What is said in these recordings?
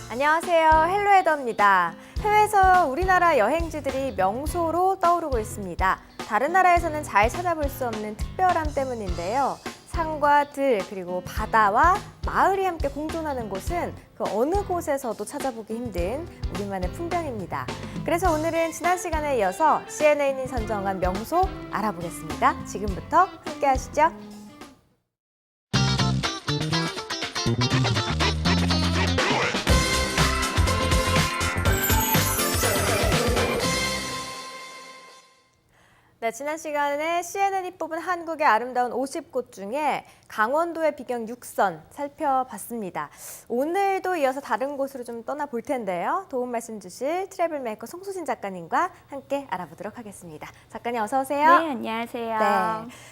안녕하세요. 헬로헤더입니다. 해외에서 우리나라 여행지들이 명소로 떠오르고 있습니다. 다른 나라에서는 잘 찾아볼 수 없는 특별함 때문인데요. 산과 들, 그리고 바다와 마을이 함께 공존하는 곳은 그 어느 곳에서도 찾아보기 힘든 우리만의 풍경입니다. 그래서 오늘은 지난 시간에 이어서 CNN이 선정한 명소 알아보겠습니다. 지금부터 함께 하시죠. 네, 지난 시간에 CNN이 뽑은 한국의 아름다운 50곳 중에 강원도의 비경 6선 살펴봤습니다. 오늘도 이어서 다른 곳으로 좀 떠나볼 텐데요. 도움 말씀 주실 트래블 메이커 송수진 작가님과 함께 알아보도록 하겠습니다. 작가님 어서 오세요. 네, 안녕하세요. 네.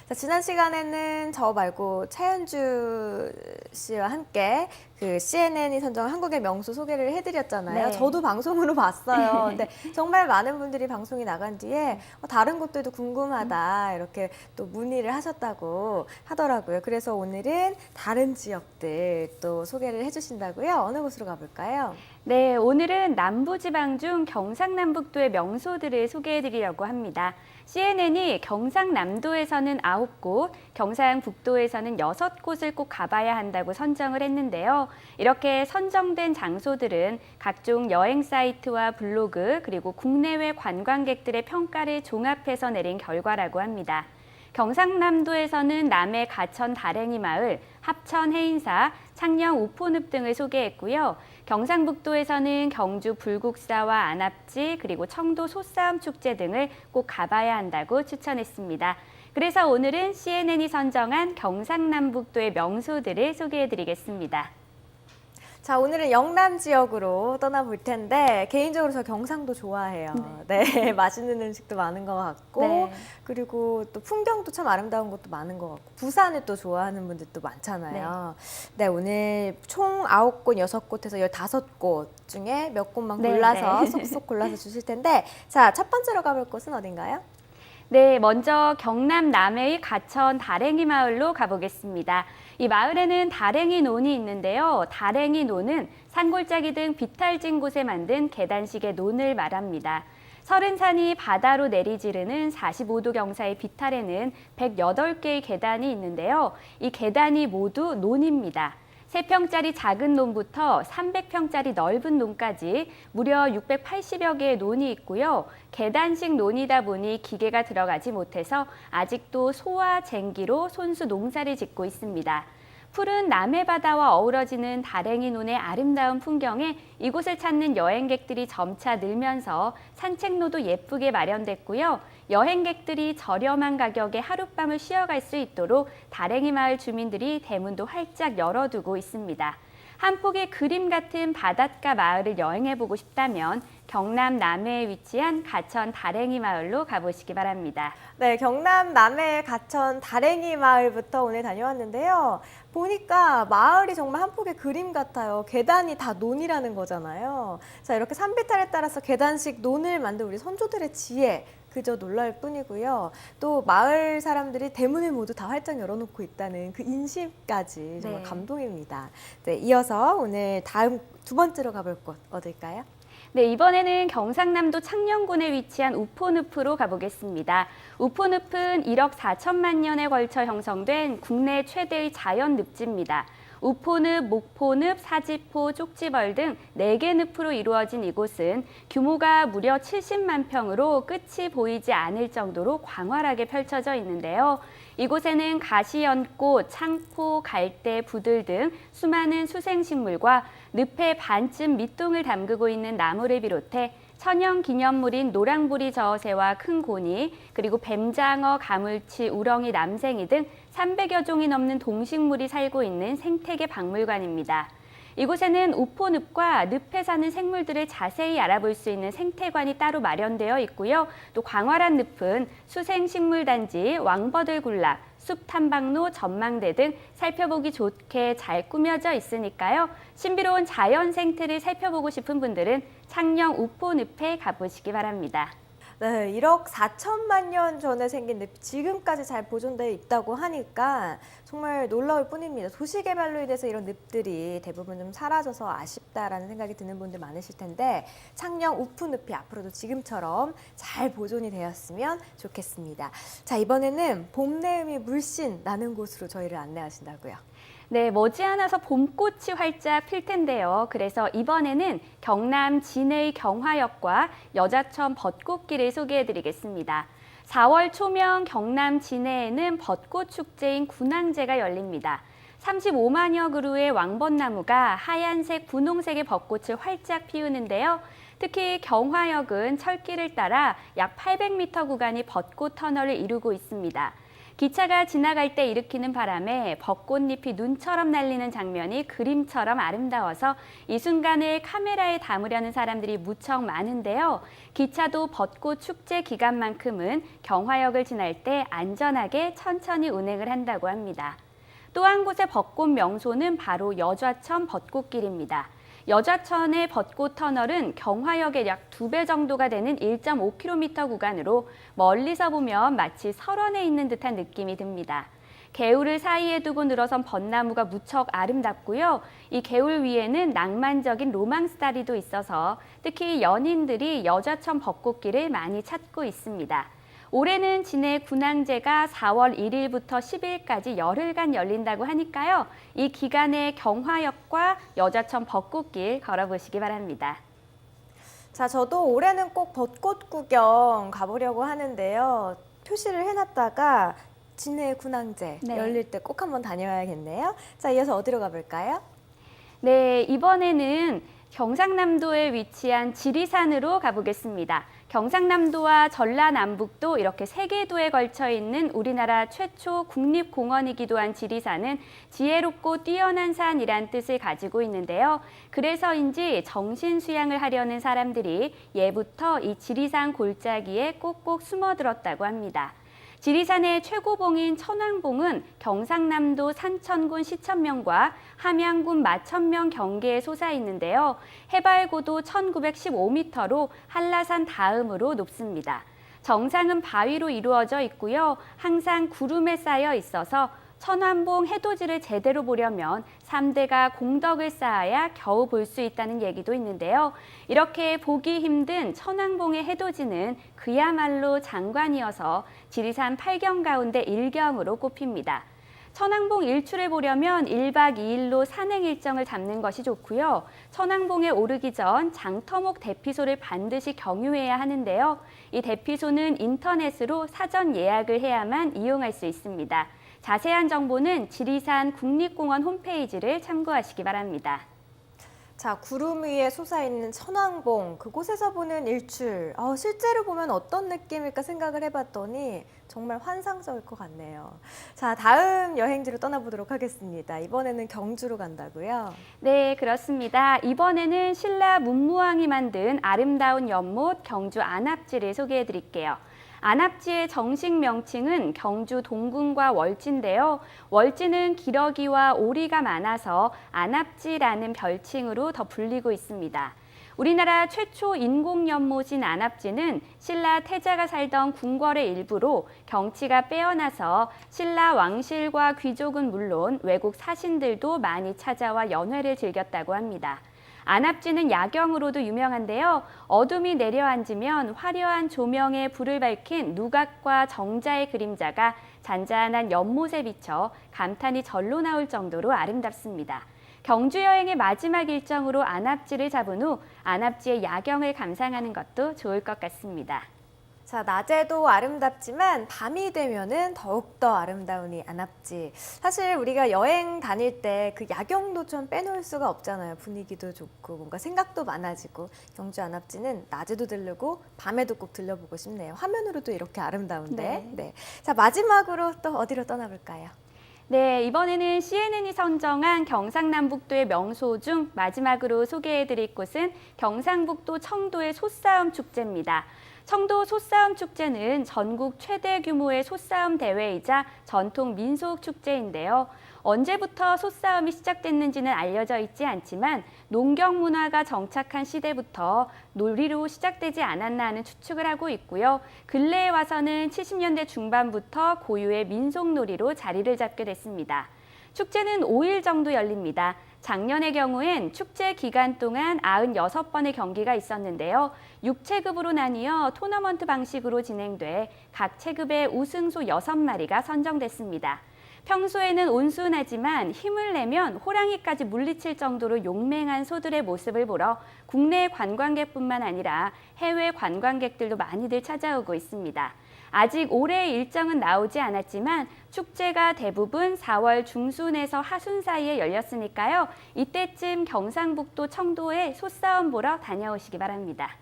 자, 지난 시간에는 저 말고 차현주 씨와 함께 그 CNN이 선정한 한국의 명소 소개를 해드렸잖아요. 네. 저도 방송으로 봤어요. 근데 정말 많은 분들이 방송이 나간 뒤에 다른 곳들도 궁금하다 이렇게 또 문의를 하셨다고 하더라고요. 그래서 오늘은 다른 지역들 또 소개를 해주신다고요. 어느 곳으로 가볼까요? 네, 오늘은 남부지방 중 경상남북도의 명소들을 소개해드리려고 합니다. CNN이 경상남도에서는 9곳, 경상북도에서는 6곳을 꼭 가봐야 한다고 선정을 했는데요. 이렇게 선정된 장소들은 각종 여행 사이트와 블로그, 그리고 국내외 관광객들의 평가를 종합해서 내린 결과라고 합니다. 경상남도에서는 남해 가천 다랭이 마을, 합천 해인사, 창녕 우포늪 등을 소개했고요. 경상북도에서는 경주 불국사와 안압지, 그리고 청도 소싸움 축제 등을 꼭 가봐야 한다고 추천했습니다. 그래서 오늘은 CNN이 선정한 경상남북도의 명소들을 소개해드리겠습니다. 자, 오늘은 영남 지역으로 떠나볼 텐데 개인적으로 저 경상도 좋아해요. 네, 맛있는 음식도 많은 것 같고 네. 그리고 또 풍경도 참 아름다운 곳도 많은 것 같고 부산을 또 좋아하는 분들도 많잖아요. 네, 오늘 총 9곳, 6곳에서 15곳 중에 몇 곳만 네, 골라서 네. 쏙쏙 골라서 주실 텐데 자, 첫 번째로 가볼 곳은 어딘가요? 네, 먼저 경남 남해의 가천 다랭이 마을로 가보겠습니다. 이 마을에는 다랭이 논이 있는데요. 다랭이 논은 산골짜기 등 비탈진 곳에 만든 계단식의 논을 말합니다. 서른산이 바다로 내리지르는 45도 경사의 비탈에는 108개의 계단이 있는데요. 이 계단이 모두 논입니다. 3평짜리 작은 논부터 300평짜리 넓은 논까지 무려 680여 개의 논이 있고요. 계단식 논이다 보니 기계가 들어가지 못해서 아직도 소와 쟁기로 손수 농사를 짓고 있습니다. 푸른 남해바다와 어우러지는 다랭이 논의 아름다운 풍경에 이곳을 찾는 여행객들이 점차 늘면서 산책로도 예쁘게 마련됐고요. 여행객들이 저렴한 가격에 하룻밤을 쉬어갈 수 있도록 다랭이 마을 주민들이 대문도 활짝 열어두고 있습니다. 한 폭의 그림 같은 바닷가 마을을 여행해보고 싶다면 경남 남해에 위치한 가천 다랭이 마을로 가보시기 바랍니다. 네, 경남 남해 가천 다랭이 마을부터 오늘 다녀왔는데요. 보니까 마을이 정말 한 폭의 그림 같아요. 계단이 다 논이라는 거잖아요. 자, 이렇게 산비탈에 따라서 계단식 논을 만든 우리 선조들의 지혜, 그저 놀라울 뿐이고요. 또 마을 사람들이 대문을 모두 다 활짝 열어놓고 있다는 그 인심까지 정말 네. 감동입니다. 네, 이어서 오늘 다음 두 번째로 가볼 곳 어딜까요? 네, 이번에는 경상남도 창녕군에 위치한 우포늪으로 가보겠습니다. 우포늪은 1억 4천만 년에 걸쳐 형성된 국내 최대의 자연 늪지입니다. 우포늪, 목포늪, 사지포, 쪽지벌 등 4개 늪으로 이루어진 이곳은 규모가 무려 70만 평으로 끝이 보이지 않을 정도로 광활하게 펼쳐져 있는데요. 이곳에는 가시연꽃, 창포, 갈대, 부들 등 수많은 수생식물과 늪의 반쯤 밑동을 담그고 있는 나무를 비롯해 천연 기념물인 노랑보리 저어새와 큰 고니, 그리고 뱀장어, 가물치, 우렁이, 남생이 등 300여 종이 넘는 동식물이 살고 있는 생태계 박물관입니다. 이곳에는 우포늪과 늪에 사는 생물들을 자세히 알아볼 수 있는 생태관이 따로 마련되어 있고요. 또 광활한 늪은 수생식물단지, 왕버들군락, 숲탐방로, 전망대 등 살펴보기 좋게 잘 꾸며져 있으니까요. 신비로운 자연 생태를 살펴보고 싶은 분들은 창녕 우포늪에 가보시기 바랍니다. 네, 1억 4천만 년 전에 생긴 늪이 지금까지 잘 보존되어 있다고 하니까 정말 놀라울 뿐입니다. 도시개발로 인해서 이런 늪들이 대부분 좀 사라져서 아쉽다라는 생각이 드는 분들 많으실 텐데 창녕 우푸늪이 앞으로도 지금처럼 잘 보존이 되었으면 좋겠습니다. 자, 이번에는 봄내음이 물씬 나는 곳으로 저희를 안내하신다고요. 네, 머지않아서 봄꽃이 활짝 필 텐데요. 그래서 이번에는 경남 진해의 경화역과 여자천 벚꽃길을 소개해드리겠습니다. 4월 초면 경남 진해에는 벚꽃 축제인 군항제가 열립니다. 35만여 그루의 왕벚나무가 하얀색, 분홍색의 벚꽃을 활짝 피우는데요. 특히 경화역은 철길을 따라 약 800m 구간이 벚꽃 터널을 이루고 있습니다. 기차가 지나갈 때 일으키는 바람에 벚꽃잎이 눈처럼 날리는 장면이 그림처럼 아름다워서 이 순간을 카메라에 담으려는 사람들이 무척 많은데요. 기차도 벚꽃 축제 기간만큼은 경화역을 지날 때 안전하게 천천히 운행을 한다고 합니다. 또 한 곳의 벚꽃 명소는 바로 여좌천 벚꽃길입니다. 여좌천의 벚꽃 터널은 경화역의 약 2배 정도가 되는 1.5km 구간으로 멀리서 보면 마치 설원에 있는 듯한 느낌이 듭니다. 개울을 사이에 두고 늘어선 벚나무가 무척 아름답고요. 이 개울 위에는 낭만적인 로망스다리도 있어서 특히 연인들이 여좌천 벚꽃길을 많이 찾고 있습니다. 올해는 진해 군항제가 4월 1일부터 10일까지 열흘간 열린다고 하니까요. 이 기간에 경화역과 여좌천 벚꽃길 걸어보시기 바랍니다. 자, 저도 올해는 꼭 벚꽃 구경 가보려고 하는데요. 표시를 해놨다가 진해 군항제 네. 열릴 때 꼭 한번 다녀와야겠네요. 자, 이어서 어디로 가볼까요? 네, 이번에는 경상남도에 위치한 지리산으로 가보겠습니다. 경상남도와 전라남북도 이렇게 세 궤도에 걸쳐 있는 우리나라 최초 국립공원이기도 한 지리산은 지혜롭고 뛰어난 산이란 뜻을 가지고 있는데요. 그래서인지 정신 수양을 하려는 사람들이 예부터 이 지리산 골짜기에 꼭꼭 숨어들었다고 합니다. 지리산의 최고봉인 천왕봉은 경상남도 산천군 시천명과 함양군 마천명 경계에 솟아 있는데요. 해발 고도 1915m로 한라산 다음으로 높습니다. 정상은 바위로 이루어져 있고요. 항상 구름에 쌓여 있어서 천왕봉 해돋이를 제대로 보려면 3대가 공덕을 쌓아야 겨우 볼 수 있다는 얘기도 있는데요. 이렇게 보기 힘든 천왕봉의 해돋이는 그야말로 장관이어서 지리산 8경 가운데 1경으로 꼽힙니다. 천왕봉 일출을 보려면 1박 2일로 산행 일정을 잡는 것이 좋고요. 천왕봉에 오르기 전 장터목 대피소를 반드시 경유해야 하는데요. 이 대피소는 인터넷으로 사전 예약을 해야만 이용할 수 있습니다. 자세한 정보는 지리산 국립공원 홈페이지를 참고하시기 바랍니다. 자, 구름 위에 솟아있는 천왕봉, 그곳에서 보는 일출. 실제로 보면 어떤 느낌일까 생각을 해봤더니 정말 환상적일 것 같네요. 자, 다음 여행지로 떠나보도록 하겠습니다. 이번에는 경주로 간다고요? 네, 그렇습니다. 이번에는 신라 문무왕이 만든 아름다운 연못 경주 안압지를 소개해 드릴게요. 안압지의 정식 명칭은 경주 동궁과 월지인데요. 월지는 기러기와 오리가 많아서 안압지라는 별칭으로 더 불리고 있습니다. 우리나라 최초 인공 연못인 안압지는 신라 태자가 살던 궁궐의 일부로 경치가 빼어나서 신라 왕실과 귀족은 물론 외국 사신들도 많이 찾아와 연회를 즐겼다고 합니다. 안압지는 야경으로도 유명한데요. 어둠이 내려앉으면 화려한 조명에 불을 밝힌 누각과 정자의 그림자가 잔잔한 연못에 비쳐 감탄이 절로 나올 정도로 아름답습니다. 경주 여행의 마지막 일정으로 안압지를 잡은 후 안압지의 야경을 감상하는 것도 좋을 것 같습니다. 자, 낮에도 아름답지만 밤이 되면은 더욱더 아름다운 이 안압지. 사실 우리가 여행 다닐 때 그 야경도 좀 빼놓을 수가 없잖아요. 분위기도 좋고 뭔가 생각도 많아지고. 경주 안압지는 낮에도 들르고 밤에도 꼭 들려보고 싶네요. 화면으로도 이렇게 아름다운데. 네. 자, 마지막으로 또 어디로 떠나볼까요? 네, 이번에는 CNN이 선정한 경상남북도의 명소 중 마지막으로 소개해드릴 곳은 경상북도 청도의 솥싸움 축제입니다. 청도 솥싸움 축제는 전국 최대 규모의 솥싸움 대회이자 전통 민속 축제인데요. 언제부터 소싸움이 시작됐는지는 알려져 있지 않지만 농경 문화가 정착한 시대부터 놀이로 시작되지 않았나 하는 추측을 하고 있고요. 근래에 와서는 70년대 중반부터 고유의 민속놀이로 자리를 잡게 됐습니다. 축제는 5일 정도 열립니다. 작년의 경우엔 축제 기간 동안 96번의 경기가 있었는데요. 6체급으로 나뉘어 토너먼트 방식으로 진행돼 각 체급의 우승소 6마리가 선정됐습니다. 평소에는 온순하지만 힘을 내면 호랑이까지 물리칠 정도로 용맹한 소들의 모습을 보러 국내 관광객뿐만 아니라 해외 관광객들도 많이들 찾아오고 있습니다. 아직 올해 일정은 나오지 않았지만 축제가 대부분 4월 중순에서 하순 사이에 열렸으니까요. 이때쯤 경상북도 청도에 소싸움 보러 다녀오시기 바랍니다.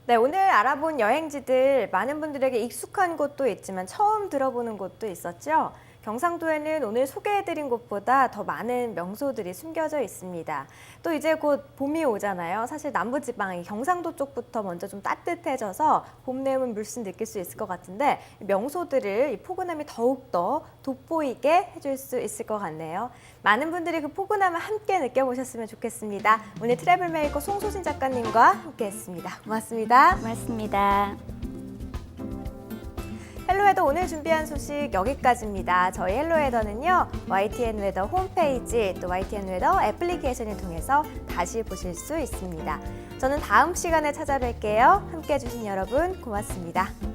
네, 오늘 알아본 여행지들 많은 분들에게 익숙한 곳도 있지만 처음 들어보는 곳도 있었죠. 경상도에는 오늘 소개해드린 곳보다 더 많은 명소들이 숨겨져 있습니다. 또 이제 곧 봄이 오잖아요. 사실 남부지방, 경상도 쪽부터 먼저 좀 따뜻해져서 봄 내음은 물씬 느낄 수 있을 것 같은데 명소들을 이 포근함이 더욱더 돋보이게 해줄 수 있을 것 같네요. 많은 분들이 그 포근함을 함께 느껴보셨으면 좋겠습니다. 오늘 트래블 메이커 송소진 작가님과 함께했습니다. 고맙습니다. 고맙습니다. 헬로웨더 오늘 준비한 소식 여기까지입니다. 저희 헬로웨더는요, YTN 웨더 홈페이지 또 YTN 웨더 애플리케이션을 통해서 다시 보실 수 있습니다. 저는 다음 시간에 찾아뵐게요. 함께해 주신 여러분 고맙습니다.